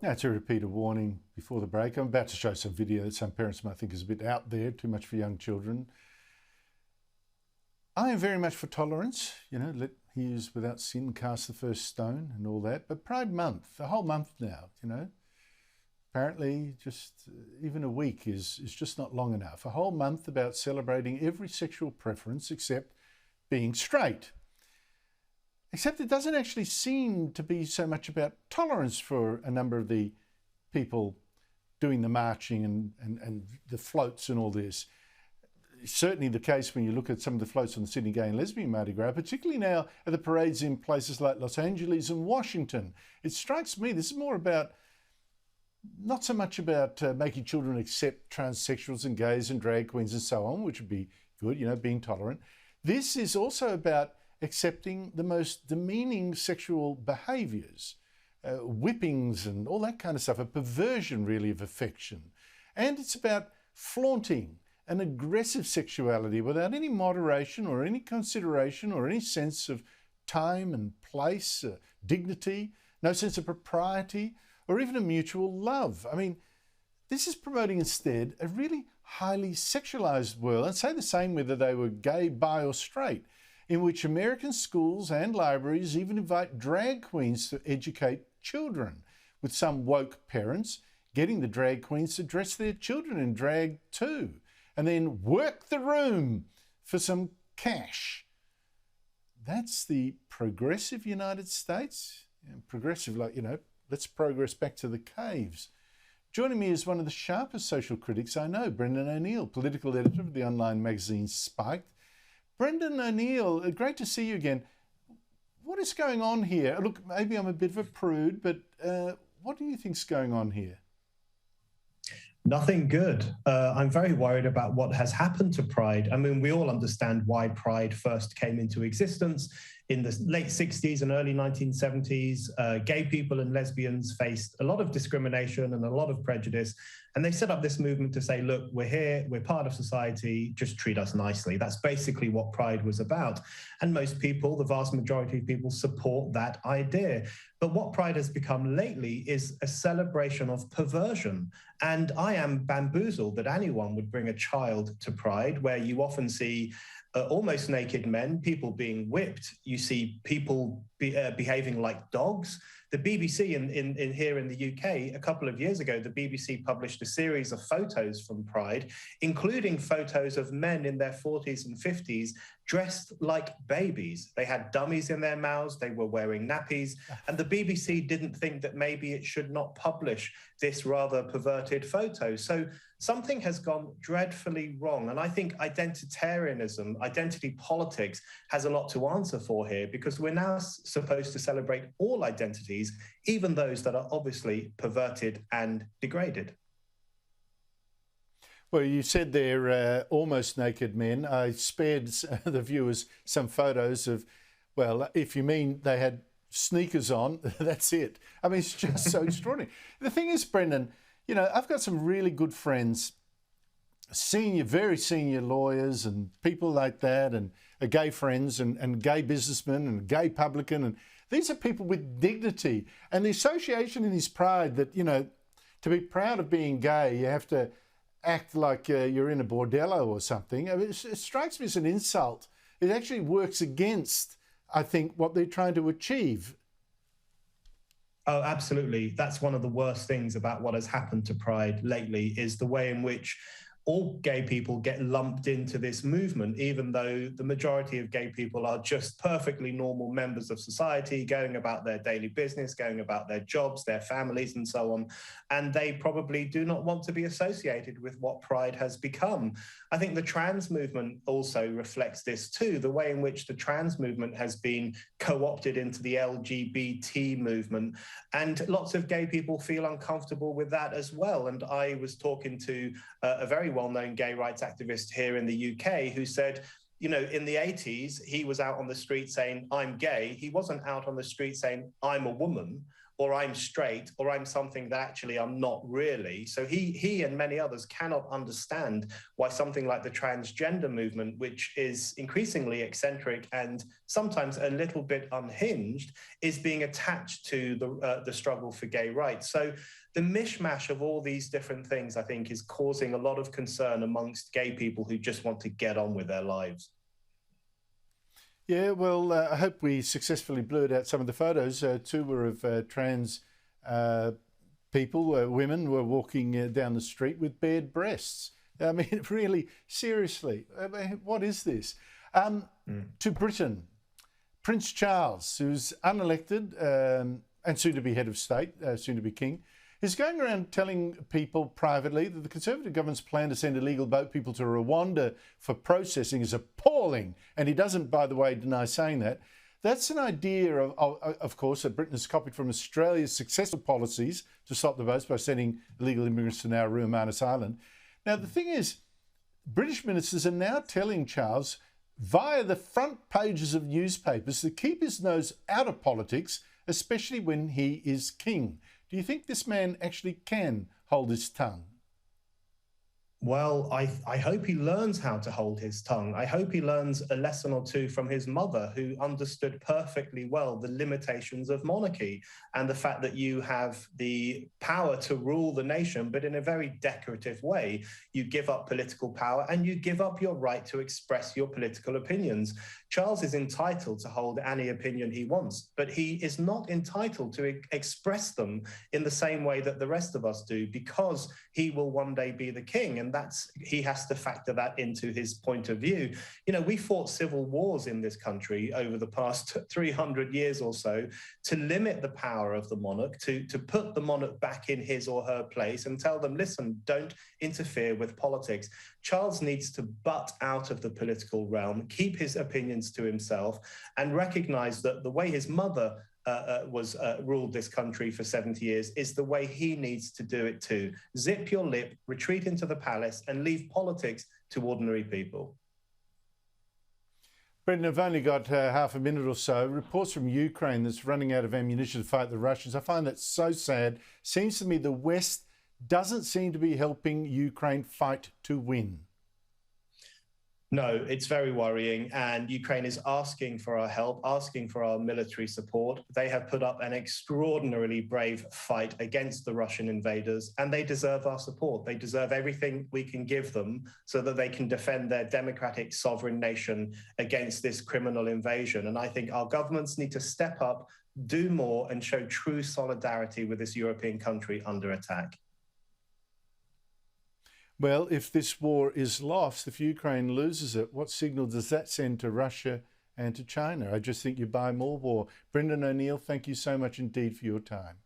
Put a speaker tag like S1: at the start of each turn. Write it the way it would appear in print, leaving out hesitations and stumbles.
S1: Now, to repeat a warning before the break, I'm about to show some video that some parents might think is a bit out there, too much for young children. I am very much for tolerance, let he who's without sin cast the first stone and all that. But Pride Month, a whole month now, apparently just even a week is just not long enough. A whole month about celebrating every sexual preference except being straight. Except it doesn't actually seem to be so much about tolerance for a number of the people doing the marching and the floats and all this. Certainly the case when you look at some of the floats on the Sydney Gay and Lesbian Mardi Gras, particularly now at the parades in places like Los Angeles and Washington. It strikes me this is more about, not so much about making children accept transsexuals and gays and drag queens and so on, which would be good, being tolerant. This is also about accepting the most demeaning sexual behaviours, whippings and all that kind of stuff, a perversion really of affection. And it's about flaunting an aggressive sexuality without any moderation or any consideration or any sense of time and place, dignity, no sense of propriety, or even a mutual love. I mean, this is promoting instead a really highly sexualized world, and say the same whether they were gay, bi or straight, in which American schools and libraries even invite drag queens to educate children, with some woke parents getting the drag queens to dress their children in drag too, and then work the room for some cash. That's the progressive United States. Progressive, let's progress back to the caves. Joining me is one of the sharpest social critics I know, Brendan O'Neill, political editor of the online magazine Spiked. Brendan O'Neill, great to see you again. What is going on here? Look, maybe I'm a bit of a prude, but what do you think's going on here?
S2: Nothing good. I'm very worried about what has happened to Pride. I mean, we all understand why Pride first came into existence. In the late 60s and early 1970s, gay people and lesbians faced a lot of discrimination and a lot of prejudice. And they set up this movement to say, look, we're here, we're part of society, just treat us nicely. That's basically what Pride was about. And most people, the vast majority of people, support that idea. But what Pride has become lately is a celebration of perversion. And I am bamboozled that anyone would bring a child to Pride, where you often see almost naked men, people being whipped. You see people behaving like dogs. The BBC in here in the UK, a couple of years ago, the BBC published a series of photos from Pride, including photos of men in their 40s and 50s dressed like babies. They had dummies in their mouths, they were wearing nappies, and the BBC didn't think that maybe it should not publish this rather perverted photo. So something has gone dreadfully wrong. And I think identitarianism, identity politics, has a lot to answer for here, because we're now supposed to celebrate all identities, even those that are obviously perverted and degraded.
S1: Well, you said they're almost naked men. I spared the viewers some photos of, well, if you mean they had sneakers on, that's it. I mean, it's just so extraordinary. The thing is, Brendan, I've got some really good friends, very senior lawyers and people like that, and gay friends and gay businessmen and gay publican. And these are people with dignity. And the association in this pride that, to be proud of being gay, you have to act like you're in a bordello or something. I mean, it strikes me as an insult. It actually works against, I think, what they're trying to achieve.
S2: Oh, absolutely. That's one of the worst things about what has happened to Pride lately, is the way in which all gay people get lumped into this movement, even though the majority of gay people are just perfectly normal members of society, going about their daily business, going about their jobs, their families, and so on. And they probably do not want to be associated with what Pride has become. I think the trans movement also reflects this too, the way in which the trans movement has been co-opted into the LGBT movement. And lots of gay people feel uncomfortable with that as well. And I was talking to a very well-known gay rights activist here in the UK who said, in the 80s, he was out on the street saying, I'm gay. He wasn't out on the street saying, I'm a woman. or I'm straight, or I'm something that actually I'm not really. So he and many others cannot understand why something like the transgender movement, which is increasingly eccentric and sometimes a little bit unhinged, is being attached to the struggle for gay rights. So the mishmash of all these different things, I think, is causing a lot of concern amongst gay people who just want to get on with their lives.
S1: Yeah, well, I hope we successfully blurred out some of the photos. Two were of trans people, women, were walking down the street with bared breasts. I mean, really, seriously, I mean, what is this? To Britain, Prince Charles, who's unelected and soon to be head of state, soon to be king, is going around telling people privately that the Conservative government's plan to send illegal boat people to Rwanda for processing is appalling. And he doesn't, by the way, deny saying that. That's an idea, of course, that Britain has copied from Australia's successful policies to stop the boats by sending illegal immigrants to Nauru and Manus Island. Now, the thing is, British ministers are now telling Charles via the front pages of newspapers to keep his nose out of politics, especially when he is king. Do you think this man actually can hold his tongue?
S2: Well, I hope he learns how to hold his tongue. I hope he learns a lesson or two from his mother, who understood perfectly well the limitations of monarchy and the fact that you have the power to rule the nation, but in a very decorative way. You give up political power and you give up your right to express your political opinions. Charles is entitled to hold any opinion he wants, but he is not entitled to express them in the same way that the rest of us do, because he will one day be the king. And he has to factor that into his point of view. You know, we fought civil wars in this country over the past 300 years or so to limit the power of the monarch, to put the monarch back in his or her place and tell them, listen, don't interfere with politics. Charles needs to butt out of the political realm, keep his opinions to himself, and recognize that the way his mother ruled this country for 70 years is the way he needs to do it too. Zip your lip, retreat into the palace, and leave politics to ordinary people.
S1: Brendan, I've only got half a minute or so. Reports from Ukraine that's running out of ammunition to fight the Russians. I find that so sad. Seems to me the West doesn't seem to be helping Ukraine fight to win.
S2: No, it's very worrying, and Ukraine is asking for our help, asking for our military support. They have put up an extraordinarily brave fight against the Russian invaders, and they deserve our support. They deserve everything we can give them so that they can defend their democratic sovereign nation against this criminal invasion. And I think our governments need to step up, do more, and show true solidarity with this European country under attack.
S1: Well, if this war is lost, if Ukraine loses it, what signal does that send to Russia and to China? I just think you buy more war. Brendan O'Neill, thank you so much indeed for your time.